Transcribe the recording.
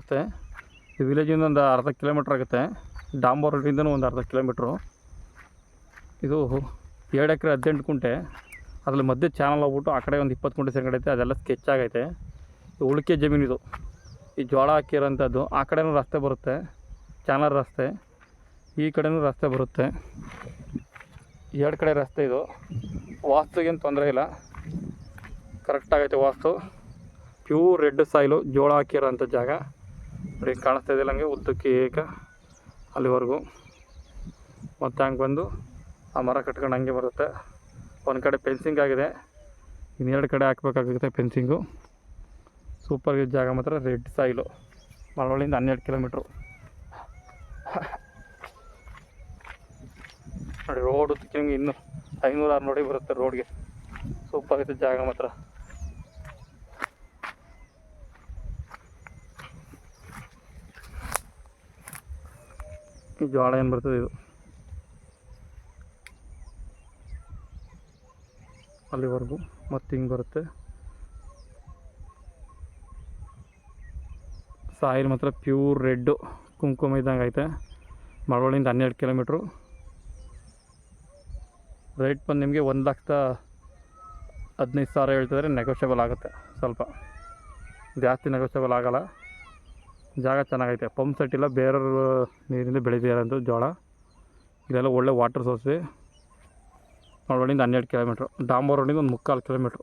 ಬರುತ್ತೆ. ಈ ವಿಲೇಜಿಂದ ಒಂದು ಅರ್ಧ ಕಿಲೋಮೀಟ್ರ್ ಆಗುತ್ತೆ. ಡಾಂಬರ್ ರೋಡಿಂದನೂ ಒಂದು ಅರ್ಧ ಕಿಲೋಮೀಟ್ರು. ಇದು 2 ಎಕರೆ 18 ಗುಂಟೆ. ಅದರಲ್ಲಿ ಮಧ್ಯೆ ಚಾನಲ್ ಹೋಗ್ಬಿಟ್ಟು ಆ ಕಡೆ ಒಂದು 20 ಗುಂಟೆ ಸೇರ್ಗಡೈತೆ. ಅದೆಲ್ಲ ಸ್ಕೆಚ್ ಆಗೈತೆ. ಉಳಿಕೆ ಜಮೀನಿದು. ಈ ಜೋಳ ಹಾಕಿರೋಂಥದ್ದು. ಆ ಕಡೆನೂ ರಸ್ತೆ ಬರುತ್ತೆ, ಚಾನಲ್ ರಸ್ತೆ. ಈ ಕಡೆನೂ ರಸ್ತೆ ಬರುತ್ತೆ. 2 ಕಡೆ ರಸ್ತೆ ಇದು. ವಾಸ್ತುಗೇನು ತೊಂದರೆ ಇಲ್ಲ, ಕರೆಕ್ಟಾಗೈತೆ ವಾಸ್ತು. ಪ್ಯೂರ್ ರೆಡ್ ಸಾಯಿಲು, ಜೋಳ ಹಾಕಿರೋಂಥ ಜಾಗ. ನೋಡಿ ಕಾಣಿಸ್ತಾ ಇದೆಯಲ್ಲ ಹಂಗೆ ಉದ್ದಕ್ಕೆ ಏಕ ಅಲ್ಲಿವರೆಗೂ. ಮತ್ತು ಹಂಗೆ ಬಂದು ಆ ಮರ ಕಟ್ಕೊಂಡು ಹಂಗೆ ಬರುತ್ತೆ. ಒಂದು ಕಡೆ ಫೆನ್ಸಿಂಗ್ ಆಗಿದೆ, ಇನ್ನೆರಡು ಕಡೆ ಹಾಕಬೇಕಾಗುತ್ತೆ ಫೆನ್ಸಿಂಗು. ಸೂಪರ್ ಜಾಗ ಮಾತ್ರ. ರೆಡ್ ಸಾಯಿಲು, ಮಳವಳ್ಳಿಯಿಂದ 12 ಕಿಲೋಮೀಟ್ರು. ನೋಡಿ ರೋಡ್ ನಿಮಗೆ ಇನ್ನೂ 500-600 ಅಡಿ ಬರುತ್ತೆ ರೋಡ್ಗೆ. ಸೂಪರ್ ಆಗಿದೆ ಜಾಗ ಮಾತ್ರ. ಈ ಜೋಳ ಏನು ಬರ್ತದೆ ಇದು ಅಲ್ಲಿವರೆಗೂ. ಮತ್ತು ಹಿಂಗೆ ಬರುತ್ತೆ. ಸಾಯಿಲ್ ಮಾತ್ರ ಪ್ಯೂರ್ ರೆಡ್ಡು, ಕುಂಕುಮ ಇದ್ದಂಗೆ ಐತೆ. ಮಳವಳ್ಳಿಯಿಂದ 12 ಕಿಲೋಮೀಟ್ರು. ರೇಟ್ ಬಂದು ನಿಮಗೆ 1,15,000 ಹೇಳ್ತಿದ್ರೆ ನೆಗೋಷಿಯಬಲ್ ಆಗುತ್ತೆ. ಸ್ವಲ್ಪ ಜಾಸ್ತಿ ನೆಗೋಷಿಯಬಲ್ ಆಗೋಲ್ಲ. ಜಾಗ ಚೆನ್ನಾಗೈತೆ. ಪಂಪ್ ಸೆಟ್ ಇಲ್ಲ, ಬೇರೆಯವ್ರ ನೀರಿಂದ ಬೆಳೆದಿರೋಂಥ ಜೋಳ. ಇದೆಲ್ಲ ಒಳ್ಳೆ ವಾಟರ್ ಸೋರ್ಸ್. ಮಳವಳ್ಳಿಯಿಂದ 12 ಕಿಲೋಮೀಟ್ರು. ಡಾಂಬರ್ ರೋಡಿಂದ ಒಂದು 3/4 ಕಿಲೋಮೀಟ್ರು.